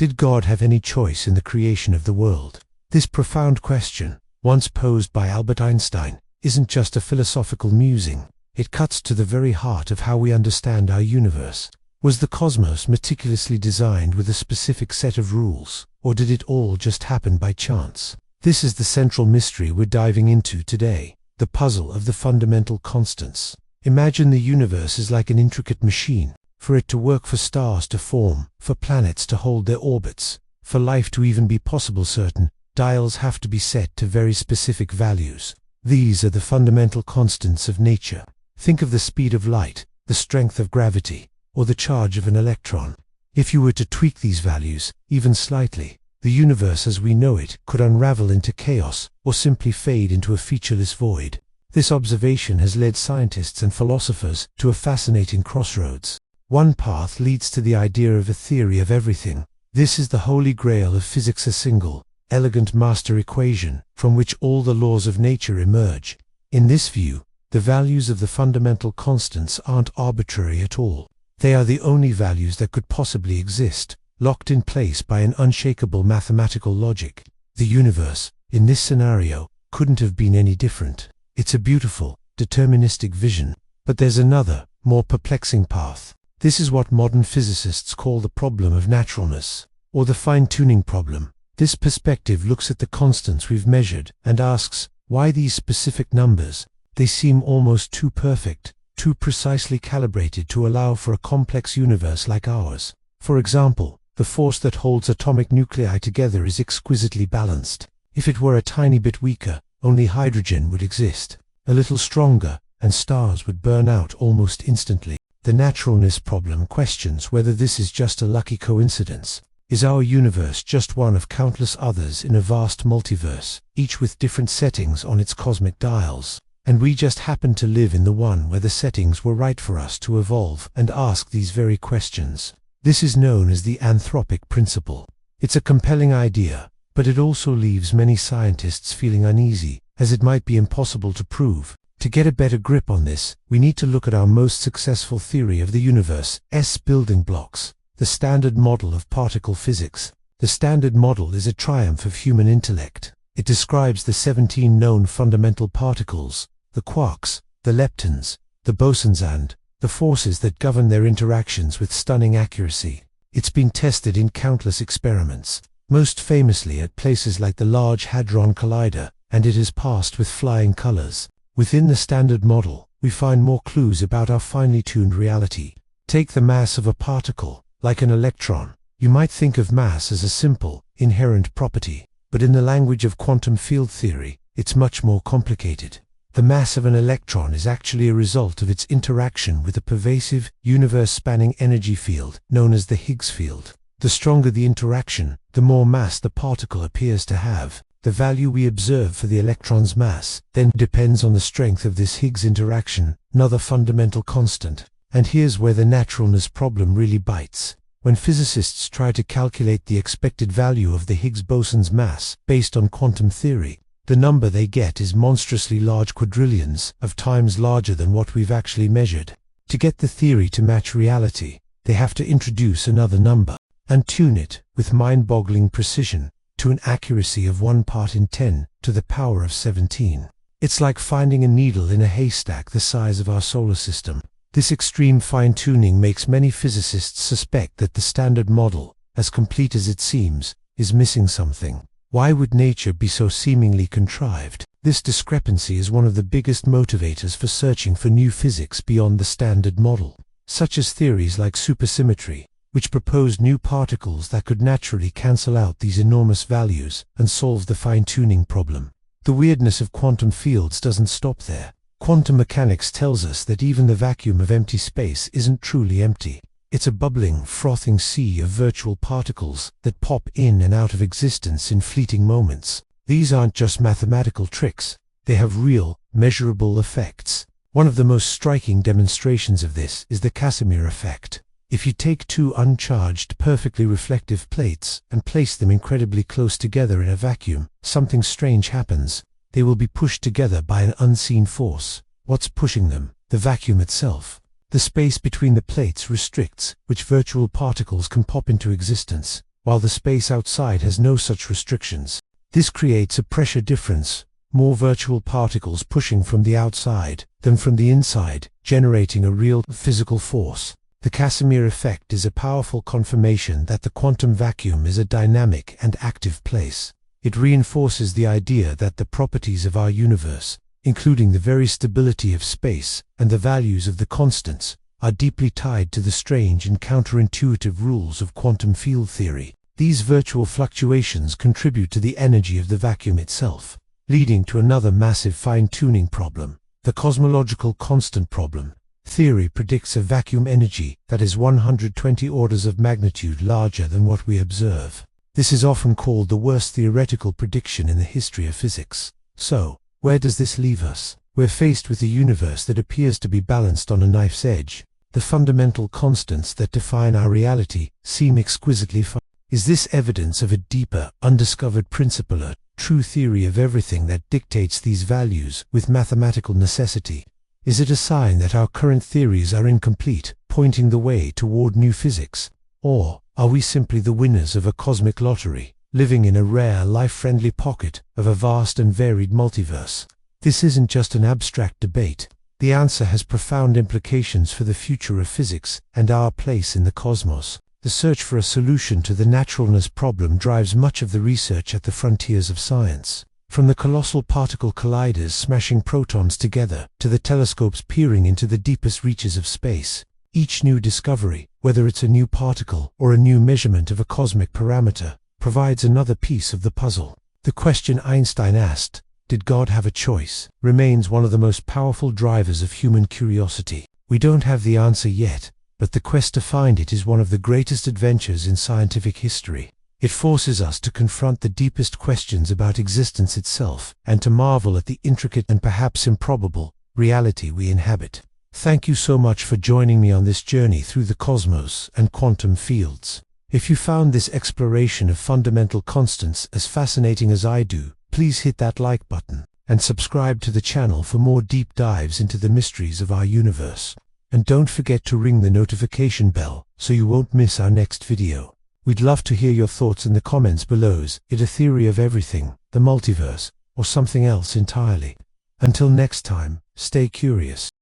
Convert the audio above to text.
Did God have any choice in the creation of the world? This profound question, once posed by Albert Einstein, isn't just a philosophical musing. It cuts to the very heart of how we understand our universe. Was the cosmos meticulously designed with a specific set of rules, or did it all just happen by chance? This is the central mystery we're diving into today, the puzzle of the fundamental constants. Imagine the universe is like an intricate machine. For it to work, for stars to form, for planets to hold their orbits, for life to even be possible, certain dials have to be set to very specific values. These are the fundamental constants of nature. Think of the speed of light, the strength of gravity, or the charge of an electron. If you were to tweak these values, even slightly, the universe as we know it could unravel into chaos, or simply fade into a featureless void. This observation has led scientists and philosophers to a fascinating crossroads. One path leads to the idea of a theory of everything. This is the holy grail of physics, a single, elegant master equation from which all the laws of nature emerge. In this view, the values of the fundamental constants aren't arbitrary at all. They are the only values that could possibly exist, locked in place by an unshakable mathematical logic. The universe, in this scenario, couldn't have been any different. It's a beautiful, deterministic vision. But there's another, more perplexing path. This is what modern physicists call the problem of naturalness, or the fine-tuning problem. This perspective looks at the constants we've measured and asks, why these specific numbers? They seem almost too perfect, too precisely calibrated to allow for a complex universe like ours. For example, the force that holds atomic nuclei together is exquisitely balanced. If it were a tiny bit weaker, only hydrogen would exist. A little stronger, and stars would burn out almost instantly. The naturalness problem questions whether this is just a lucky coincidence. Is our universe just one of countless others in a vast multiverse, each with different settings on its cosmic dials? And we just happen to live in the one where the settings were right for us to evolve and ask these very questions. This is known as the anthropic principle. It's a compelling idea, but it also leaves many scientists feeling uneasy, as it might be impossible to prove. To get a better grip on this, we need to look at our most successful theory of the universe's building blocks, the Standard Model of particle physics. The Standard Model is a triumph of human intellect. It describes the 17 known fundamental particles, the quarks, the leptons, the bosons and the forces that govern their interactions with stunning accuracy. It's been tested in countless experiments, most famously at places like the Large Hadron Collider, and it has passed with flying colors. Within the Standard Model, we find more clues about our finely tuned reality. Take the mass of a particle, like an electron. You might think of mass as a simple, inherent property, but in the language of quantum field theory, it's much more complicated. The mass of an electron is actually a result of its interaction with a pervasive, universe-spanning energy field known as the Higgs field. The stronger the interaction, the more mass the particle appears to have. The value we observe for the electron's mass then depends on the strength of this Higgs interaction, another fundamental constant. And here's where the naturalness problem really bites. When physicists try to calculate the expected value of the Higgs boson's mass based on quantum theory, the number they get is monstrously large, quadrillions of times larger than what we've actually measured. To get the theory to match reality, they have to introduce another number and tune it with mind-boggling precision to an accuracy of 1 part in 10 to the power of 17. It's like finding a needle in a haystack the size of our solar system. This extreme fine-tuning makes many physicists suspect that the Standard Model, as complete as it seems, is missing something. Why would nature be so seemingly contrived? This discrepancy is one of the biggest motivators for searching for new physics beyond the Standard Model, such as theories like supersymmetry, which propose new particles that could naturally cancel out these enormous values and solve the fine-tuning problem. The weirdness of quantum fields doesn't stop there. Quantum mechanics tells us that even the vacuum of empty space isn't truly empty. It's a bubbling, frothing sea of virtual particles that pop in and out of existence in fleeting moments. These aren't just mathematical tricks. They have real, measurable effects. One of the most striking demonstrations of this is the Casimir effect. If you take two uncharged, perfectly reflective plates and place them incredibly close together in a vacuum, something strange happens. They will be pushed together by an unseen force. What's pushing them? The vacuum itself. The space between the plates restricts which virtual particles can pop into existence. while the space outside has no such restrictions. This creates a pressure difference, more virtual particles pushing from the outside than from the inside, generating a real physical force. The Casimir effect is a powerful confirmation that the quantum vacuum is a dynamic and active place. It reinforces the idea that the properties of our universe, including the very stability of space and the values of the constants, are deeply tied to the strange and counterintuitive rules of quantum field theory. These virtual fluctuations contribute to the energy of the vacuum itself, leading to another massive fine-tuning problem, the cosmological constant problem. Theory predicts a vacuum energy that is 120 orders of magnitude larger than what we observe. This is often called the worst theoretical prediction in the history of physics. So, where does this leave us? We're faced with a universe that appears to be balanced on a knife's edge. The fundamental constants that define our reality seem exquisitely fine. Is this evidence of a deeper, undiscovered principle, a true theory of everything that dictates these values with mathematical necessity? Is it a sign that our current theories are incomplete, pointing the way toward new physics? Or are we simply the winners of a cosmic lottery, living in a rare, life-friendly pocket of a vast and varied multiverse? This isn't just an abstract debate. The answer has profound implications for the future of physics and our place in the cosmos. The search for a solution to the naturalness problem drives much of the research at the frontiers of science. From the colossal particle colliders smashing protons together to the telescopes peering into the deepest reaches of space, each new discovery, whether it's a new particle or a new measurement of a cosmic parameter, provides another piece of the puzzle. The question Einstein asked, "Did God have a choice?" remains one of the most powerful drivers of human curiosity. We don't have the answer yet, but the quest to find it is one of the greatest adventures in scientific history. It forces us to confront the deepest questions about existence itself and to marvel at the intricate and perhaps improbable reality we inhabit. Thank you so much for joining me on this journey through the cosmos and quantum fields. If you found this exploration of fundamental constants as fascinating as I do, please hit that like button and subscribe to the channel for more deep dives into the mysteries of our universe. And don't forget to ring the notification bell so you won't miss our next video. We'd love to hear your thoughts in the comments below. Is it a theory of everything, the multiverse, or something else entirely? Until next time, stay curious.